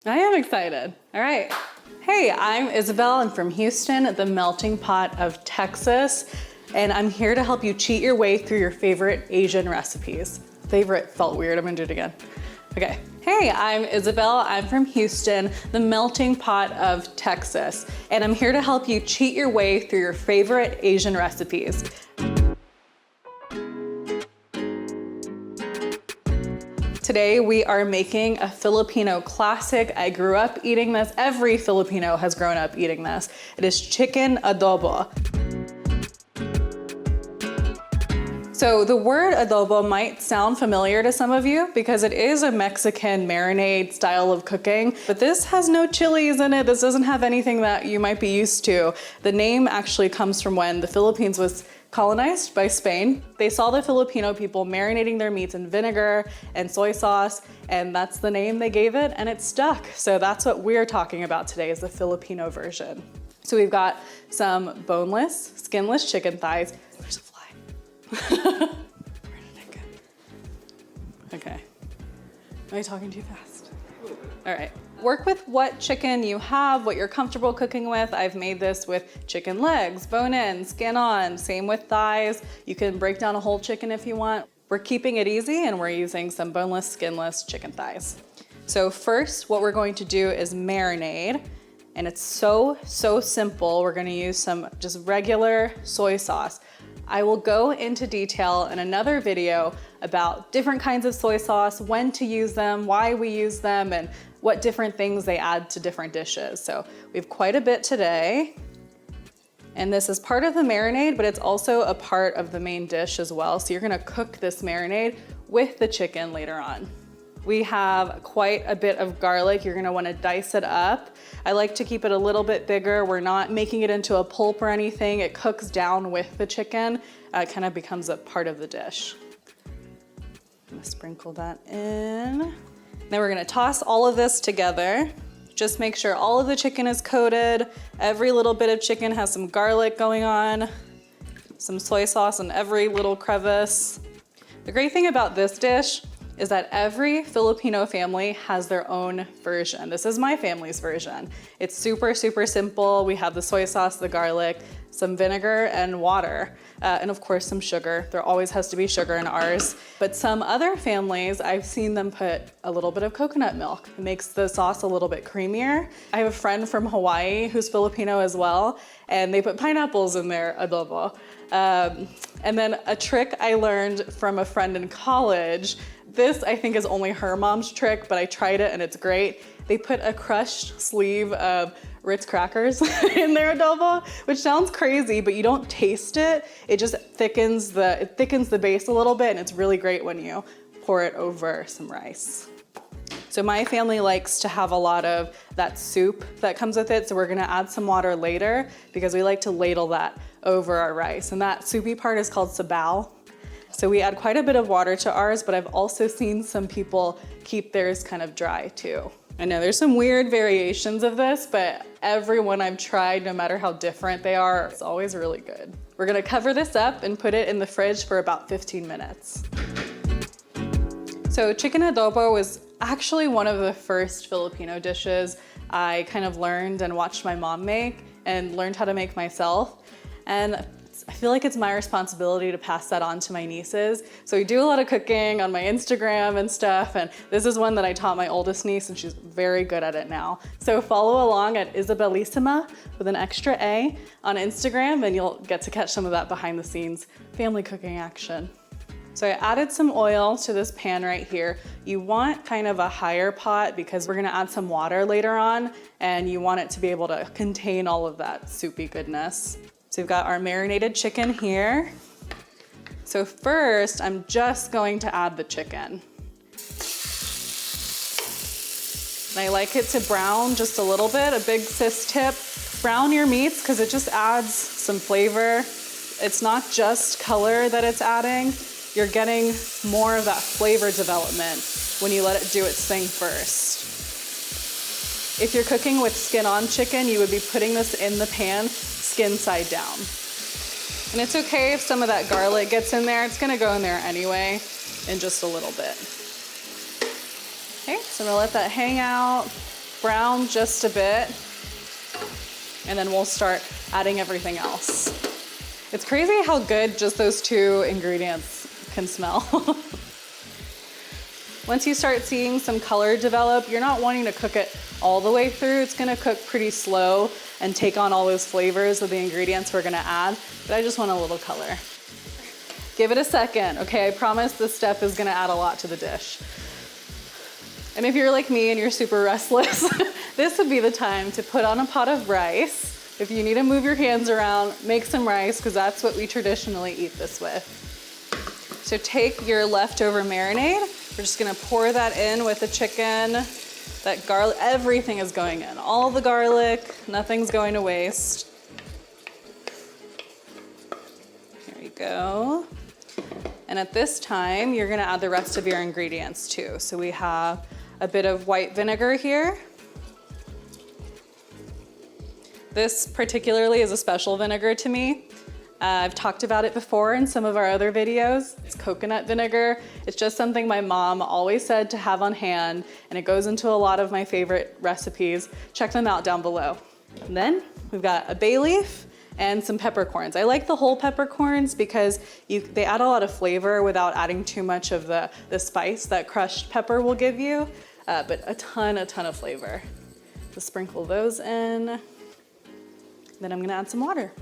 I am excited. All right. Hey, I'm Isabel. I'm from Houston, the melting pot of Texas, and I'm here to help you cheat your way through your favorite Asian recipes. Favorite felt weird. I'm gonna do it again. Okay. Hey, I'm Isabel. I'm from Houston, the melting pot of Texas, and I'm here to help you cheat your way through your favorite Asian recipes. Today we are making a Filipino classic. I grew up eating this. Every Filipino has grown up eating this. It is chicken adobo. So the word adobo might sound familiar to some of you because it is a Mexican marinade style of cooking, but this has no chilies in it. This doesn't have anything that you might be used to. The name actually comes from when the Philippines was colonized by Spain. They saw the Filipino people marinating their meats in vinegar and soy sauce, and that's the name they gave it, and it stuck. So that's what we're talking about today, is the Filipino version. So we've got some boneless, skinless chicken thighs. There's a fly. Where did it go? Okay. Am I talking too fast? All right. Work with what chicken you have, what you're comfortable cooking with. I've made this with chicken legs, bone in, skin on, same with thighs. You can break down a whole chicken if you want. We're keeping it easy and we're using some boneless, skinless chicken thighs. So first, what we're going to do is marinade, and it's so simple. We're gonna use some just regular soy sauce. I will go into detail in another video about different kinds of soy sauce, when to use them, why we use them, and what different things they add to different dishes. So we have quite a bit today. And this is part of the marinade, but it's also a part of the main dish as well. So you're gonna cook this marinade with the chicken later on. We have quite a bit of garlic. You're gonna wanna dice it up. I like to keep it a little bit bigger. We're not making it into a pulp or anything. It cooks down with the chicken. It kind of becomes a part of the dish. I'm gonna sprinkle that in. Then we're gonna toss all of this together. Just make sure all of the chicken is coated. Every little bit of chicken has some garlic going on, some soy sauce in every little crevice. The great thing about this dish is that every Filipino family has their own version. This is my family's version. It's super simple. We have the soy sauce, the garlic, some vinegar and water, and of course some sugar. There always has to be sugar in ours. But some other families, I've seen them put a little bit of coconut milk. It makes the sauce a little bit creamier. I have a friend from Hawaii who's Filipino as well, and they put pineapples in their adobo. And then a trick I learned from a friend in college. This, I think, is only her mom's trick, but I tried it and it's great. They put a crushed sleeve of Ritz crackers in their adobo, which sounds crazy, but you don't taste it. It just thickens the base a little bit, and it's really great when you pour it over some rice. So my family likes to have a lot of that soup that comes with it, so we're gonna add some water later because we like to ladle that over our rice, and that soupy part is called sabaw. So we add quite a bit of water to ours, but I've also seen some people keep theirs kind of dry too. I know there's some weird variations of this, but everyone I've tried, no matter how different they are, it's always really good. We're gonna cover this up and put it in the fridge for about 15 minutes. So chicken adobo was actually one of the first Filipino dishes I kind of learned and watched my mom make and learned how to make myself. And I feel like it's my responsibility to pass that on to my nieces. So we do a lot of cooking on my Instagram and stuff, and this is one that I taught my oldest niece, and she's very good at it now. So follow along at Isabelissima with an extra A on Instagram, and you'll get to catch some of that behind the scenes family cooking action. So I added some oil to this pan right here. You want kind of a higher pot because we're gonna add some water later on, and you want it to be able to contain all of that soupy goodness. So we've got our marinated chicken here. So first, I'm just going to add the chicken. And I like it to brown just a little bit, a big sis tip. Brown your meats because it just adds some flavor. It's not just color that it's adding. You're getting more of that flavor development when you let it do its thing first. If you're cooking with skin-on chicken, you would be putting this in the pan skin side down. And it's okay if some of that garlic gets in there. It's gonna go in there anyway in just a little bit. Okay, so I'm gonna let that hang out. brown just a bit, and then we'll start adding everything else. It's crazy how good just those 2 ingredients can smell. Once you start seeing some color develop, you're not wanting to cook it all the way through. It's gonna cook pretty slow and take on all those flavors of the ingredients we're gonna add, but I just want a little color. Give it a second, okay? I promise this step is gonna add a lot to the dish. And if you're like me and you're super restless, this would be the time to put on a pot of rice. If you need to move your hands around, make some rice, because that's what we traditionally eat this with. So take your leftover marinade. We're just gonna pour that in with the chicken. That garlic, everything is going in. All the garlic, nothing's going to waste. Here you go. And at this time, you're gonna add the rest of your ingredients too. So we have a bit of white vinegar here. This particularly is a special vinegar to me. I've talked about it before in some of our other videos. It's coconut vinegar. It's just something my mom always said to have on hand, and it goes into a lot of my favorite recipes. Check them out down below. And then we've got a bay leaf and some peppercorns. I like the whole peppercorns because they add a lot of flavor without adding too much of the spice that crushed pepper will give you, but a ton of flavor. So sprinkle those in. Then I'm gonna add some water.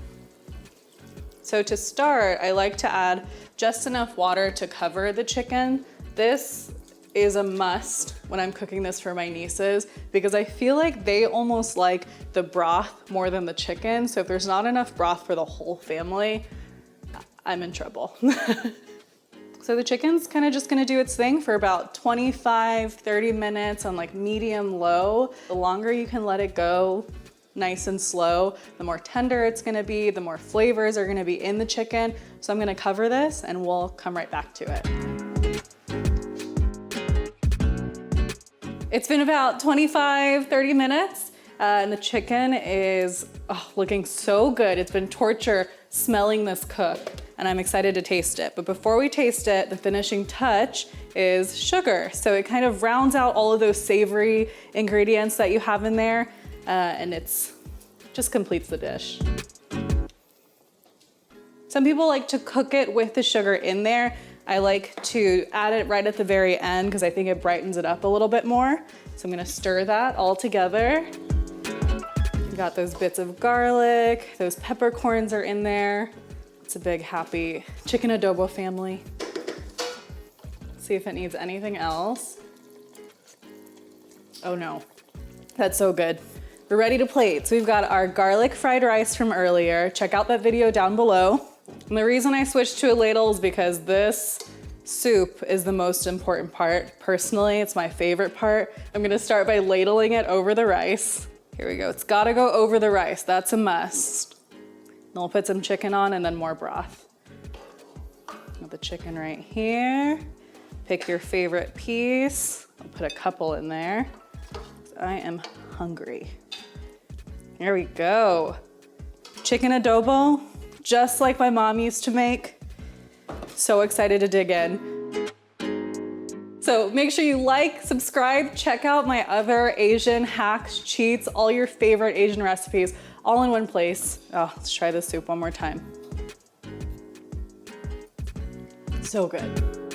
So to start, I like to add just enough water to cover the chicken. This is a must when I'm cooking this for my nieces because I feel like they almost like the broth more than the chicken. So if there's not enough broth for the whole family, I'm in trouble. So the chicken's kind of just gonna do its thing for about 25, 30 minutes on like medium low. The longer you can let it go, nice and slow, the more tender it's gonna be, the more flavors are gonna be in the chicken. So I'm gonna cover this and we'll come right back to it. It's been about 25, 30 minutes and the chicken is looking so good. It's been torture smelling this cook and I'm excited to taste it. But before we taste it, the finishing touch is sugar. So it kind of rounds out all of those savory ingredients that you have in there. And it's just completes the dish. Some people like to cook it with the sugar in there. I like to add it right at the very end because I think it brightens it up a little bit more. So I'm gonna stir that all together. We got those bits of garlic, those peppercorns are in there. It's a big happy chicken adobo family. See if it needs anything else. Oh no, that's so good. We're ready to plate. So we've got our garlic fried rice from earlier. Check out that video down below. And the reason I switched to a ladle is because this soup is the most important part. Personally, it's my favorite part. I'm gonna start by ladling it over the rice. Here we go, it's gotta go over the rice. That's a must. Then we'll put some chicken on and then more broth. Got the chicken right here. Pick your favorite piece. I'll put a couple in there. I am hungry. Here we go. Chicken adobo, just like my mom used to make. So excited to dig in. So make sure you like, subscribe, check out my other Asian hacks, cheats, all your favorite Asian recipes, all in one place. Oh, let's try this soup one more time. So good.